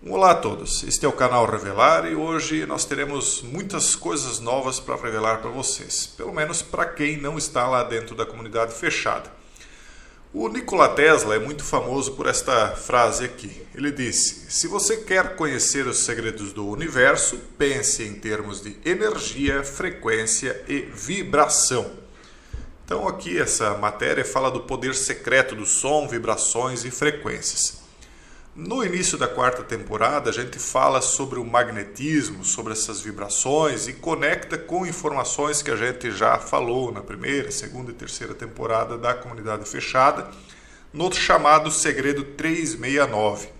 Olá a todos, este é o canal Revelar e hoje nós teremos muitas coisas novas para revelar para vocês, pelo menos para quem não está lá dentro da comunidade fechada. O Nikola Tesla é muito famoso por esta frase aqui. Ele disse: se você quer conhecer os segredos do universo, pense em termos de energia, frequência e vibração. Então aqui essa matéria fala do poder secreto do som, vibrações e frequências. No início da quarta temporada, a gente fala sobre o magnetismo, sobre essas vibrações e conecta com informações que a gente já falou na primeira, segunda e terceira temporada da comunidade fechada, no chamado Segredo 369.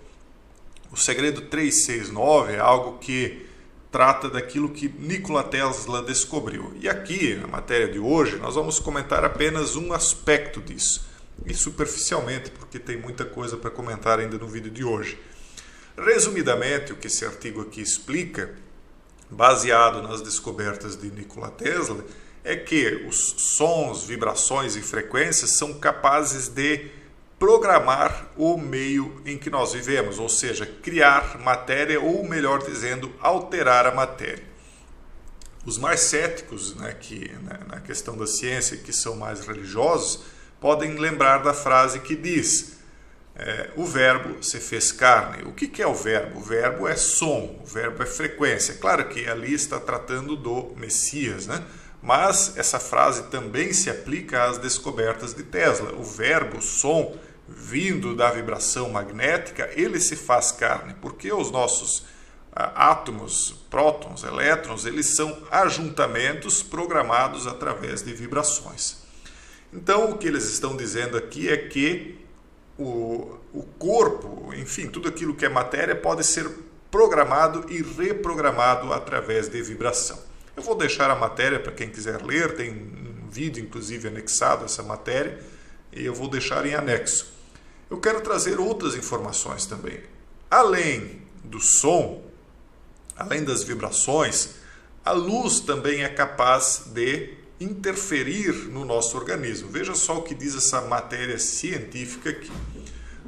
O Segredo 369 é algo que trata daquilo que Nikola Tesla descobriu. E aqui, na matéria de hoje, nós vamos comentar apenas um aspecto disso. E superficialmente, porque tem muita coisa para comentar ainda no vídeo de hoje. Resumidamente, o que esse artigo aqui explica, baseado nas descobertas de Nikola Tesla, é que os sons, vibrações e frequências são capazes de programar o meio em que nós vivemos, ou seja, criar matéria, ou melhor dizendo, alterar a matéria. Os mais céticos, na questão da ciência, que são mais religiosos, podem lembrar da frase que diz: o verbo se fez carne. O que é o verbo? O verbo é som, o verbo é frequência. Claro que ali está tratando do Messias, mas essa frase também se aplica às descobertas de Tesla. O verbo, o som, vindo da vibração magnética, ele se faz carne, porque os nossos átomos, prótons, elétrons, eles são ajuntamentos programados através de vibrações. Então, o que eles estão dizendo aqui é que o corpo, enfim, tudo aquilo que é matéria pode ser programado e reprogramado através de vibração. Eu vou deixar a matéria para quem quiser ler, tem um vídeo inclusive anexado a essa matéria, e eu vou deixar em anexo. Eu quero trazer outras informações também. Além do som, além das vibrações, a luz também é capaz de interferir no nosso organismo. Veja só o que diz essa matéria científica aqui.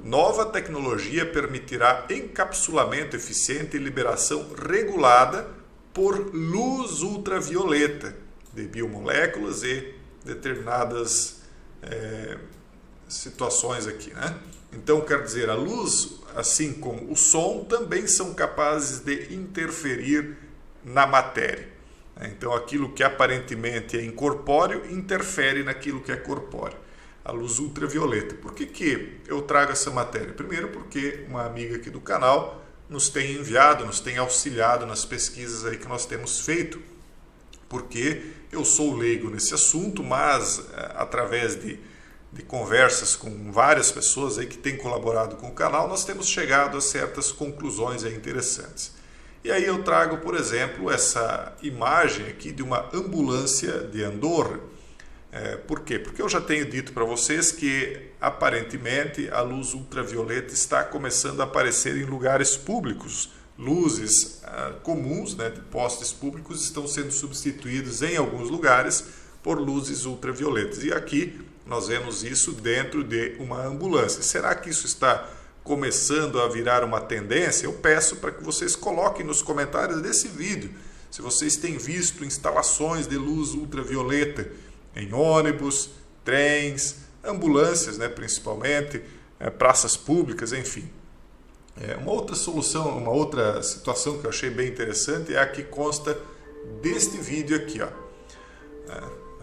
Nova tecnologia permitirá encapsulamento eficiente e liberação regulada por luz ultravioleta de biomoléculas e determinadas situações aqui, Então, quer dizer, a luz, assim como o som, também são capazes de interferir na matéria. Então, aquilo que aparentemente é incorpóreo interfere naquilo que é corpóreo. A luz ultravioleta. Por que eu trago essa matéria? Primeiro, porque uma amiga aqui do canal nos tem enviado, nos tem auxiliado nas pesquisas aí que nós temos feito. Porque eu sou leigo nesse assunto, mas através de conversas com várias pessoas aí que têm colaborado com o canal, nós temos chegado a certas conclusões aí interessantes. E aí eu trago, por exemplo, essa imagem aqui de uma ambulância de Andorra. Por quê? Porque eu já tenho dito para vocês que, aparentemente, a luz ultravioleta está começando a aparecer em lugares públicos. Luzes comuns, de postes públicos, estão sendo substituídas em alguns lugares por luzes ultravioletas. E aqui nós vemos isso dentro de uma ambulância. Será que isso está começando a virar uma tendência? Eu peço para que vocês coloquem nos comentários desse vídeo se vocês têm visto instalações de luz ultravioleta em ônibus, trens, ambulâncias, principalmente, praças públicas, enfim. Uma outra solução, uma outra situação que eu achei bem interessante é a que consta deste vídeo aqui.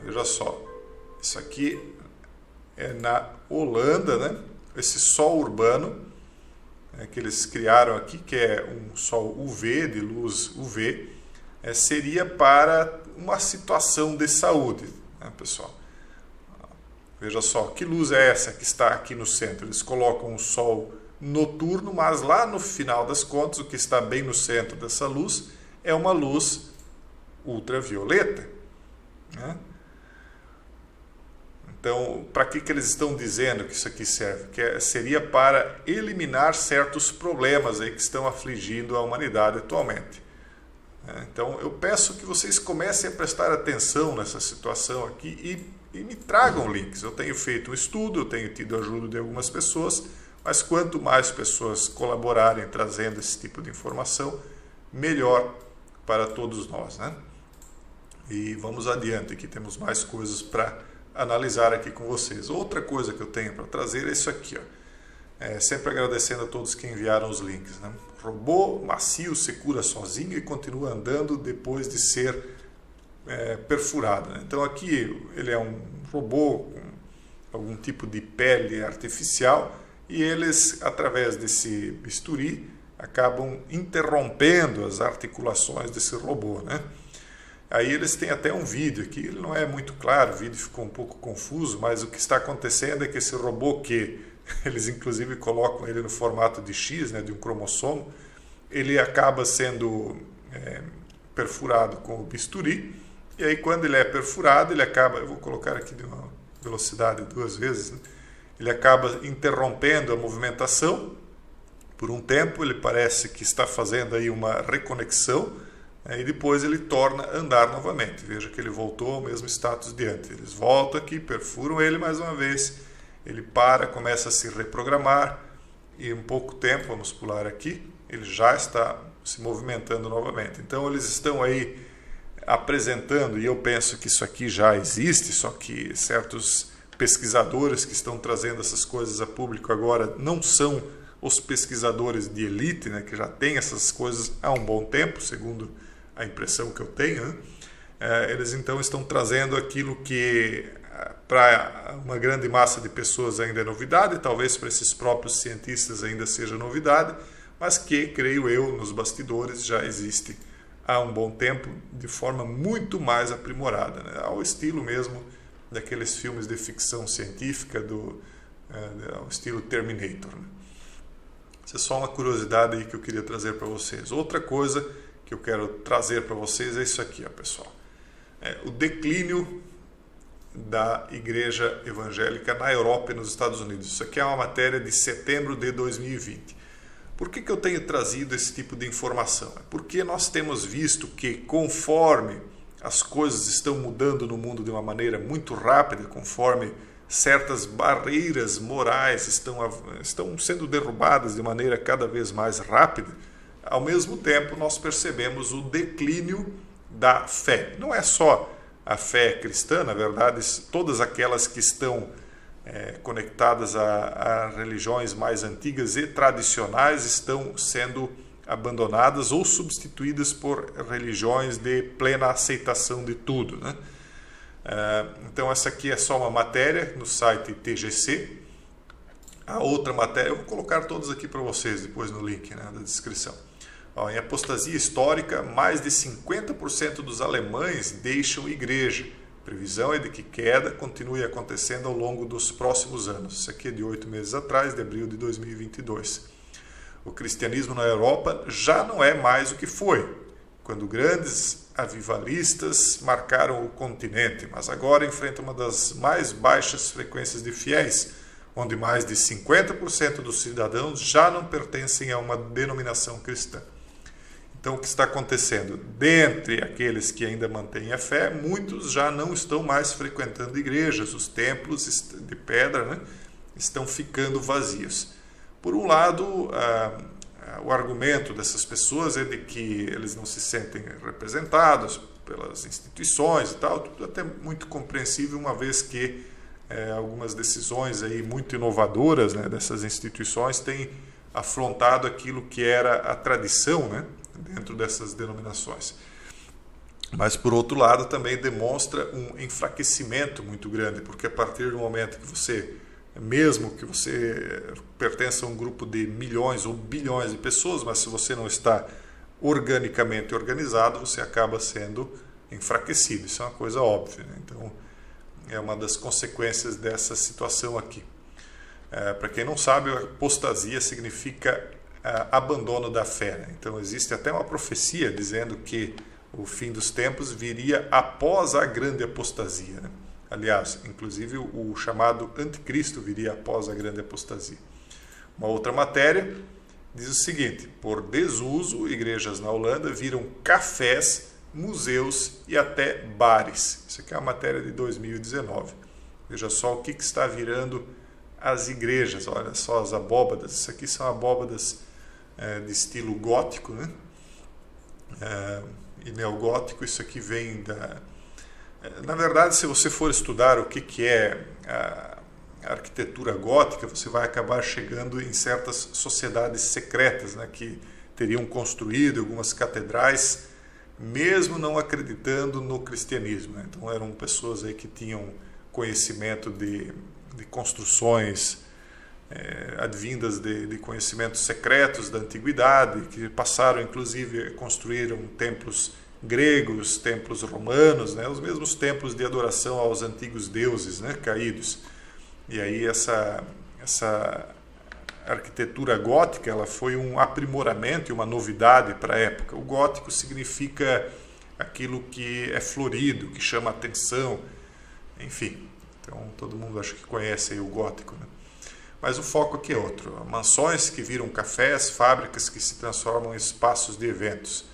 Veja só, isso aqui é na Holanda, esse sol urbano que eles criaram aqui, que é um sol UV, de luz UV, seria para uma situação de saúde, pessoal. Veja só, que luz é essa que está aqui no centro? Eles colocam um sol noturno, mas lá no final das contas, o que está bem no centro dessa luz é uma luz ultravioleta. Então, para que eles estão dizendo que isso aqui serve? Seria para eliminar certos problemas aí que estão afligindo a humanidade atualmente. Então, eu peço que vocês comecem a prestar atenção nessa situação aqui e me tragam links. Eu tenho feito um estudo, eu tenho tido a ajuda de algumas pessoas Mas quanto mais pessoas colaborarem trazendo esse tipo de informação, melhor para todos nós, né? E vamos adiante, aqui temos mais coisas para analisar aqui com vocês. Outra coisa que eu tenho para trazer é isso aqui, ó. Sempre agradecendo a todos que enviaram os links, né? Robô macio se cura sozinho e continua andando depois de ser perfurado, né? Então aqui ele é um robô com algum tipo de pele artificial e eles, através desse bisturi, acabam interrompendo as articulações desse robô, né? Aí eles têm até um vídeo aqui, ele não é muito claro, o vídeo ficou um pouco confuso, mas o que está acontecendo é que esse robô, que eles inclusive colocam ele no formato de X, né, de um cromossomo, ele acaba sendo perfurado com o bisturi, e aí quando ele é perfurado, ele acaba, eu vou colocar aqui de uma velocidade 2 vezes, né, ele acaba interrompendo a movimentação por um tempo, ele parece que está fazendo aí uma reconexão, e depois ele torna a andar novamente. Veja que ele voltou ao mesmo status de antes. Eles voltam aqui, perfuram ele mais uma vez, ele para, começa a se reprogramar e em pouco tempo, vamos pular aqui, ele já está se movimentando novamente. Então eles estão aí apresentando, e eu penso que isso aqui já existe, só que certos pesquisadores que estão trazendo essas coisas a público agora não são os pesquisadores de elite, né, que já têm essas coisas há um bom tempo, segundo a impressão que eu tenho, né? Eles então estão trazendo aquilo que para uma grande massa de pessoas ainda é novidade, talvez para esses próprios cientistas ainda seja novidade, mas que, creio eu, nos bastidores já existe há um bom tempo de forma muito mais aprimorada, né? Ao estilo mesmo daqueles filmes de ficção científica ao estilo Terminator, né? Isso é só uma curiosidade aí que eu queria trazer para vocês. Outra coisa que eu quero trazer para vocês é isso aqui, ó, pessoal. O declínio da igreja evangélica na Europa e nos Estados Unidos. Isso aqui é uma matéria de setembro de 2020. Por que eu tenho trazido esse tipo de informação? É porque nós temos visto que conforme as coisas estão mudando no mundo de uma maneira muito rápida, conforme certas barreiras morais estão sendo derrubadas de maneira cada vez mais rápida, ao mesmo tempo nós percebemos o declínio da fé. Não é só a fé cristã, na verdade, todas aquelas que estão conectadas a religiões mais antigas e tradicionais estão sendo abandonadas ou substituídas por religiões de plena aceitação de tudo, né? Então essa aqui é só uma matéria no site TGC. A outra matéria, eu vou colocar todas aqui para vocês depois no link, né, da descrição. Em apostasia histórica, mais de 50% dos alemães deixam igreja. A previsão é de que queda continue acontecendo ao longo dos próximos anos. Isso aqui é de 8 meses atrás, de abril de 2022. O cristianismo na Europa já não é mais o que foi, quando grandes avivalistas marcaram o continente, mas agora enfrenta uma das mais baixas frequências de fiéis, onde mais de 50% dos cidadãos já não pertencem a uma denominação cristã. Então, o que está acontecendo? Dentre aqueles que ainda mantêm a fé, muitos já não estão mais frequentando igrejas, os templos de pedra, né, estão ficando vazios. Por um lado, o argumento dessas pessoas é de que eles não se sentem representados pelas instituições e tal, tudo até muito compreensível, uma vez que algumas decisões aí muito inovadoras, né, dessas instituições têm afrontado aquilo que era a tradição, né, dentro dessas denominações. Mas, por outro lado, também demonstra um enfraquecimento muito grande, porque a partir do momento que você, mesmo que você pertença a um grupo de milhões ou bilhões de pessoas, mas se você não está organicamente organizado, você acaba sendo enfraquecido. Isso é uma coisa óbvia, né? Então, é uma das consequências dessa situação aqui. Para quem não sabe, a apostasia significa abandono da fé, né? Então, existe até uma profecia dizendo que o fim dos tempos viria após a grande apostasia, né? Aliás, inclusive o chamado anticristo viria após a grande apostasia. Uma outra matéria diz o seguinte: por desuso, igrejas na Holanda viram cafés, museus e até bares. Isso aqui é uma matéria de 2019. Veja só o que está virando as igrejas. Olha só as abóbadas, isso aqui são abóbadas de estilo gótico, né? E neogótico. Isso aqui vem da... Na verdade, se você for estudar o que é a arquitetura gótica, você vai acabar chegando em certas sociedades secretas, né, que teriam construído algumas catedrais, mesmo não acreditando no cristianismo, né? Então eram pessoas aí que tinham conhecimento de construções advindas de conhecimentos secretos da antiguidade, que passaram inclusive, construíram templos gregos, templos romanos, né? Os mesmos templos de adoração aos antigos deuses, né, caídos. E aí essa arquitetura gótica, ela foi um aprimoramento e uma novidade para a época. O gótico significa aquilo que é florido, que chama atenção, enfim. Então todo mundo acho que conhece aí o gótico, né? Mas o foco aqui é outro. Mansões que viram cafés, fábricas que se transformam em espaços de eventos.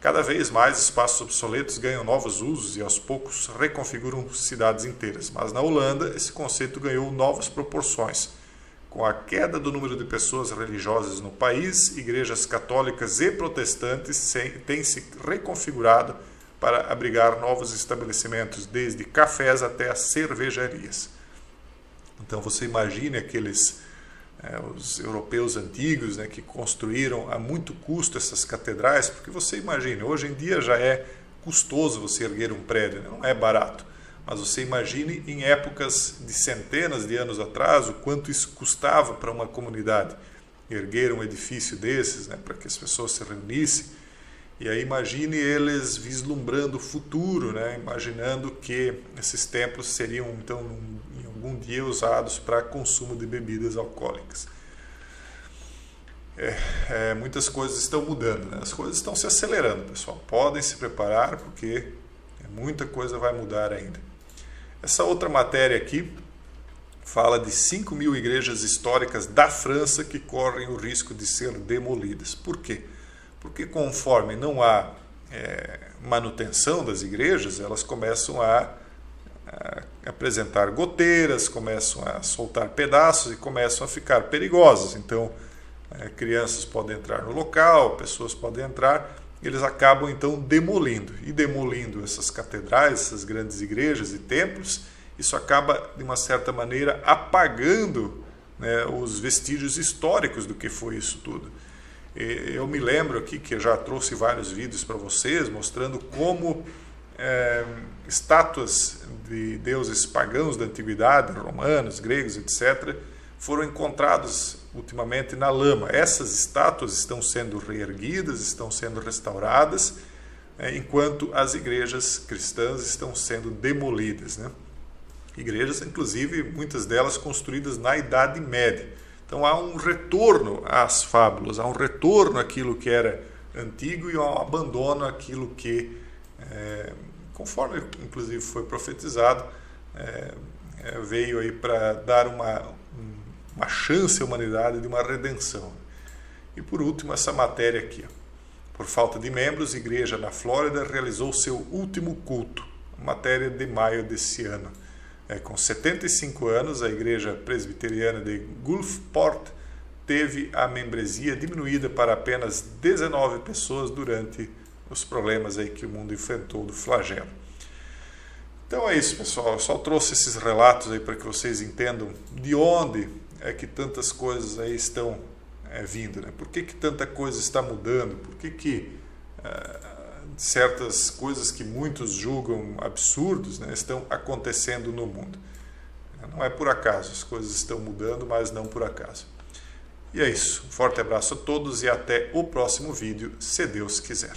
Cada vez mais espaços obsoletos ganham novos usos e aos poucos reconfiguram cidades inteiras. Mas na Holanda esse conceito ganhou novas proporções. Com a queda do número de pessoas religiosas no país, igrejas católicas e protestantes têm se reconfigurado para abrigar novos estabelecimentos, desde cafés até as cervejarias. Então você imagine os europeus antigos, né, que construíram a muito custo essas catedrais, porque você imagine, hoje em dia já é custoso você erguer um prédio, né? Não é barato, mas você imagine em épocas de centenas de anos atrás o quanto isso custava para uma comunidade erguer um edifício desses, né, para que as pessoas se reunissem. E aí imagine eles vislumbrando o futuro, né, imaginando que esses templos seriam então em algum dia usados para consumo de bebidas alcoólicas. Muitas coisas estão mudando, né? As coisas estão se acelerando, pessoal. Podem se preparar porque muita coisa vai mudar ainda. Essa outra matéria aqui fala de 5.000 igrejas históricas da França que correm o risco de ser demolidas. Por quê? Porque conforme não há manutenção das igrejas, elas começam a apresentar goteiras, começam a soltar pedaços e começam a ficar perigosas. Então, crianças podem entrar no local, pessoas podem entrar, eles acabam então demolindo. E demolindo essas catedrais, essas grandes igrejas e templos, isso acaba, de uma certa maneira, apagando, né, os vestígios históricos do que foi isso tudo. Eu me lembro aqui que eu já trouxe vários vídeos para vocês mostrando como estátuas de deuses pagãos da antiguidade, romanos, gregos, etc., foram encontrados ultimamente na lama. Essas estátuas estão sendo reerguidas, estão sendo restauradas, enquanto as igrejas cristãs estão sendo demolidas, né? Igrejas, inclusive, muitas delas construídas na Idade Média. Então há um retorno às fábulas, há um retorno àquilo que era antigo e um abandono àquilo que, conforme inclusive foi profetizado, veio aí para dar uma chance à humanidade de uma redenção. E por último, essa matéria aqui. Por falta de membros, a igreja na Flórida realizou seu último culto. Matéria de maio desse ano. Com 75 anos, a igreja presbiteriana de Gulfport teve a membresia diminuída para apenas 19 pessoas durante os problemas aí que o mundo enfrentou do flagelo. Então é isso, pessoal. Eu só trouxe esses relatos aí para que vocês entendam de onde é que tantas coisas aí estão vindo, né? Por que tanta coisa está mudando? Por que certas coisas que muitos julgam absurdos, né, estão acontecendo no mundo? Não é por acaso, as coisas estão mudando, mas não por acaso. E é isso. Um forte abraço a todos e até o próximo vídeo, se Deus quiser.